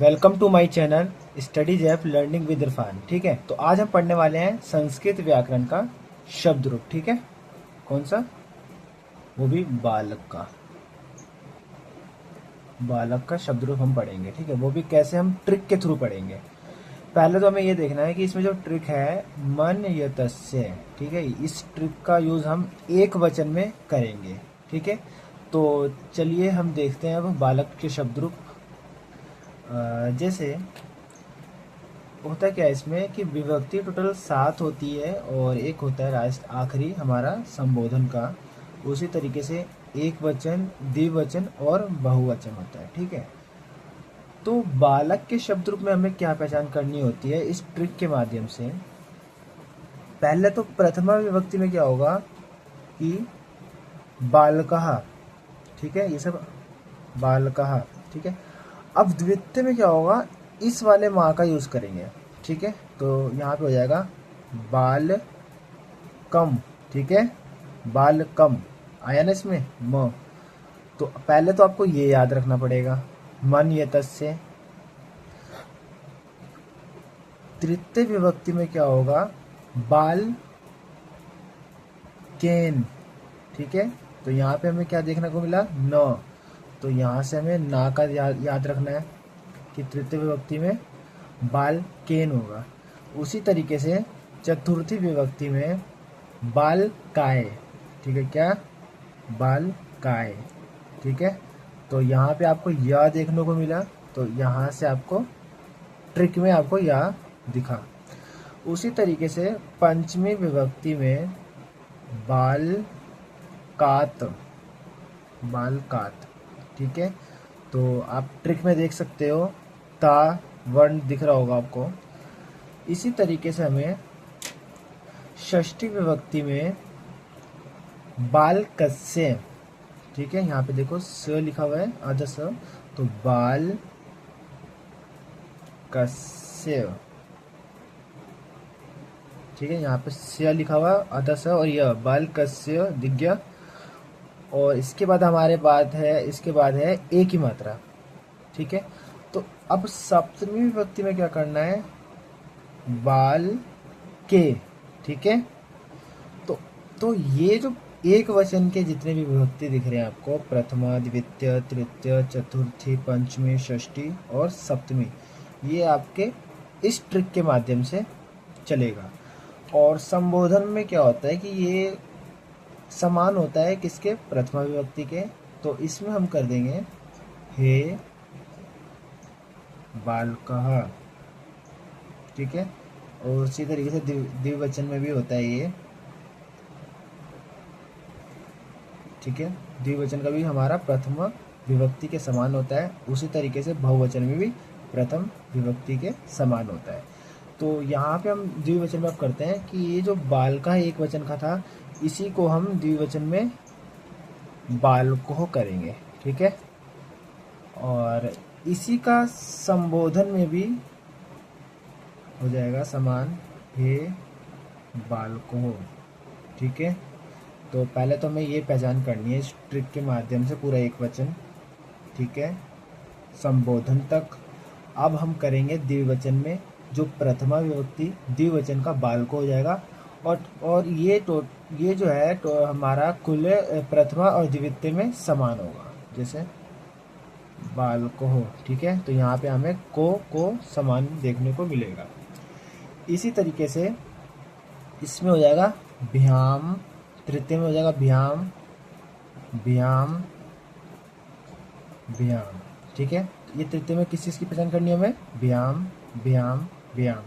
Welcome to my channel studies of learning with Irfan. ठीक है, तो आज हम पढ़ने वाले हैं संस्कृत व्याकरण का शब्द रूप। ठीक है, कौन सा? वो भी बालक का शब्द रूप हम पढ़ेंगे। ठीक है, वो भी कैसे? हम ट्रिक के थ्रू पढ़ेंगे। पहले तो हमें ये देखना है कि इसमें जो ट्रिक है मन यतस्य। ठीक है, इस ट्रिक का यूज हम एक वचन में करेंगे। ठीक है, तो चलिए हम देखते हैं अब बालक के शब्द रूप। जैसे होता क्या है इसमें कि विभक्ति टोटल 7 होती है और एक होता है लास्ट आखिरी हमारा संबोधन का। उसी तरीके से एक वचन, द्विवचन और बहुवचन होता है। ठीक है, तो बालक के शब्द रूप में हमें क्या पहचान करनी होती है इस ट्रिक के माध्यम से? पहले तो प्रथमा विभक्ति में क्या होगा कि बालकः। ठीक है, ये सब बालकः। ठीक है, अब द्वितीय में क्या होगा? इस वाले माँ का यूज करेंगे। ठीक है, तो यहाँ पे हो जाएगा बाल कम। ठीक है, बाल कम आया ना इसमें म। तो पहले तो आपको ये याद रखना पड़ेगा मन ये तस्य। तृतीय विभक्ति में क्या होगा? बाल केन। ठीक है, तो यहाँ पे हमें क्या देखने को मिला? न। तो यहाँ से हमें ना का याद रखना है कि तृतीय विभक्ति में बाल केन होगा। उसी तरीके से चतुर्थी विभक्ति में बाल काय। ठीक है, क्या? बाल काय। ठीक है, तो यहाँ पे आपको यह देखने को मिला, तो यहाँ से आपको ट्रिक में आपको यह दिखा। उसी तरीके से पंचमी विभक्ति में बाल कात। बाल कात। ठीक है, तो आप ट्रिक में देख सकते हो ता वर्ण दिख रहा होगा आपको। इसी तरीके से हमें षष्ठी विभक्ति में बाल कस्य। ठीक है, यहाँ पे देखो स लिखा हुआ है आधा स, तो बाल कस्य। ठीक है, यहाँ पे स लिखा हुआ आधा स और यह बाल कस्य दिख गया। और इसके बाद इसके बाद है एक ही मात्रा। ठीक है, तो अब सप्तमी विभक्ति में क्या करना है? बाल के। ठीक है, तो ये जो एक वचन के जितने भी विभक्ति दिख रहे हैं आपको, प्रथमा, द्वितीय, तृतीय, चतुर्थी, पंचमी, षष्ठी और सप्तमी, ये आपके इस ट्रिक के माध्यम से चलेगा। और संबोधन में क्या होता है कि ये समान होता है किसके? प्रथमा विभक्ति के। तो इसमें हम कर देंगे हे बालकः। ठीक है, और उसी तरीके से द्विवचन में भी होता है ये। ठीक है, द्विवचन का भी हमारा प्रथम विभक्ति के समान होता है। उसी तरीके से बहुवचन में भी प्रथम विभक्ति के समान होता है। तो यहाँ पे हम द्विवचन में अब करते हैं कि ये जो बाल का एक वचन का था, इसी को हम द्विवचन में बालकों करेंगे। ठीक है, और इसी का संबोधन में भी हो जाएगा समान, हे बालकों। ठीक है, तो पहले तो हमें ये पहचान करनी है इस ट्रिक के माध्यम से पूरा एक वचन। ठीक है, संबोधन तक। अब हम करेंगे द्विवचन में जो प्रथमा विभक्ति द्विवचन का बालको हो जाएगा। और ये जो है तो हमारा कुल प्रथमा और द्वितीय में समान होगा, जैसे बालको हो। ठीक है, तो यहाँ पे हमें को समान देखने को मिलेगा। इसी तरीके से इसमें हो जाएगा भ्याम। तृतीय में हो जाएगा भ्याम, भ्याम, भ्याम। ठीक है, ये तृतीय में किस चीज़ की पहचान करनी है हमें? भ्याम, भ्याम, भ्याम।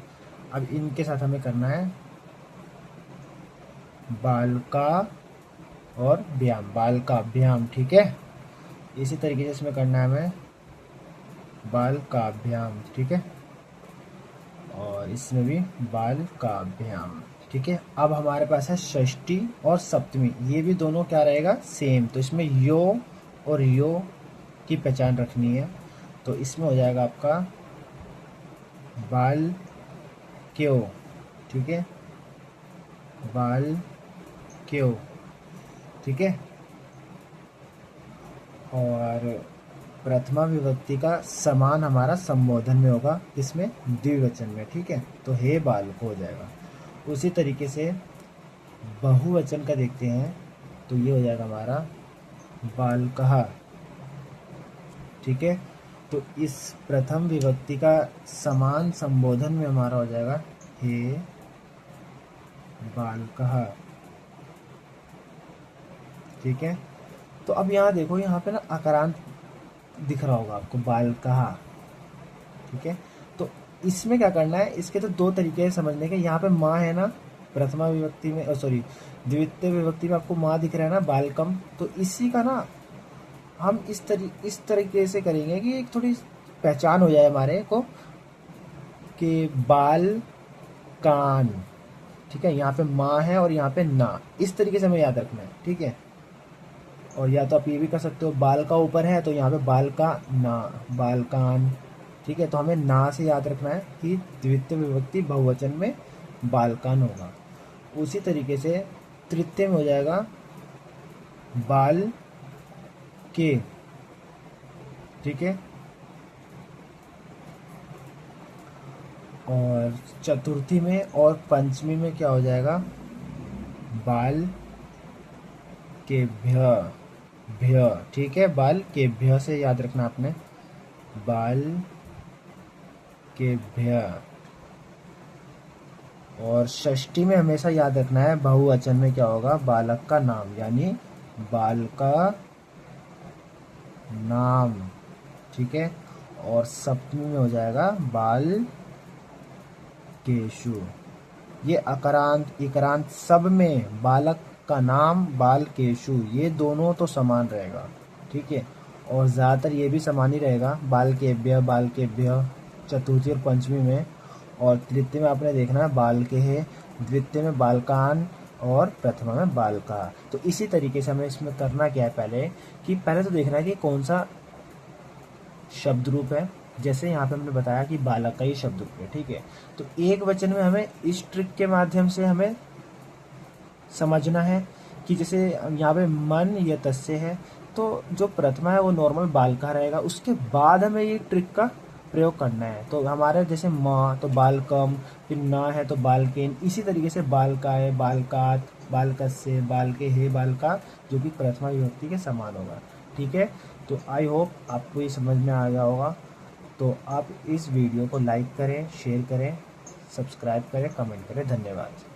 अब इनके साथ हमें करना है बालका और भ्याम, बालका भ्याम। ठीक है, इसी तरीके से इसमें करना है हमें बालका भ्याम। ठीक है, और इसमें भी बालका भ्याम। ठीक है, अब हमारे पास है षष्ठी और सप्तमी, ये भी दोनों क्या रहेगा? सेम। तो इसमें यो और यो की पहचान रखनी है। तो इसमें हो जाएगा आपका बाल क्यों। ठीक है, बाल क्यों। ठीक है, और प्रथमा विभक्ति का समान हमारा संबोधन में होगा, इसमें द्विवचन में, ठीक है। तो हे बालक हो जाएगा। उसी तरीके से बहुवचन का देखते हैं, तो ये हो जाएगा हमारा बालकः, ठीक है। तो इस प्रथम विभक्ति का समान संबोधन में हमारा हो जाएगा हे बालकः, ठीक है। तो अब यहाँ देखो, यहाँ पे ना अकारांत दिख रहा होगा आपको, बालकः, ठीक है। तो इसमें क्या करना है, इसके तो दो तरीके हैं समझने के। यहाँ पे माँ है ना प्रथमा विभक्ति में, सॉरी द्वितीय विभक्ति में आपको माँ दिख रहा है ना, बालकम। तो इसी का ना हम इस तरीके से करेंगे कि एक थोड़ी पहचान हो जाए हमारे को कि बाल कान, ठीक है। यहाँ पे माँ है और यहाँ पे ना, इस तरीके से हमें याद रखना है, ठीक है। और या तो आप ये भी कर सकते हो, बाल का ऊपर है तो यहाँ पे बाल का ना, बालकान, ठीक है। तो हमें ना से याद रखना है कि द्वितीय विभक्ति बहुवचन में बालकान होगा। उसी तरीके से तृतीय में हो जाएगा बाल के, ठीक है। और चतुर्थी में और पंचमी में क्या हो जाएगा, बाल के भ्य, ठीक है। बाल के भ्य से याद रखना आपने, बाल के भ्य। और षष्ठी में हमेशा याद रखना है, बहुवचन में क्या होगा, बालक का नाम, यानी बाल का नाम, ठीक है। और सप्तमी में हो जाएगा बाल केशु। ये अकारांत इकारांत सब में बालक का नाम, बाल केशु, ये दोनों तो समान रहेगा, ठीक है। और ज़्यादातर ये भी समान ही रहेगा, बाल केभ्य, बाल केभ्य चतुर्थी और पंचमी में। और तृतीय में आपने देखना है बाल के है, द्वितीय में बालकान और प्रथमा में बालका। तो इसी तरीके से हमें इसमें करना क्या है, पहले तो देखना है कि कौन सा शब्द रूप है। जैसे यहाँ पे हमने बताया कि बालक का ही शब्द रूप है, ठीक है। तो एक वचन में हमें इस ट्रिक के माध्यम से हमें समझना है कि जैसे यहाँ पे मन या तस्य है, तो जो प्रथमा है वो नॉर्मल बालका रहेगा, उसके बाद हमें ये ट्रिक का प्रयोग करना है। तो हमारे जैसे माँ तो बालकम, फिर ना है तो बालकेन, इसी तरीके से बालकाय, बालकात, बालकस्य, बालके हे बालका, जो कि प्रथमा विभक्ति के समान होगा, ठीक है। तो आई होप आपको ये समझ में आ गया होगा। तो आप इस वीडियो को लाइक करें, शेयर करें, सब्सक्राइब करें, कमेंट करें। धन्यवाद।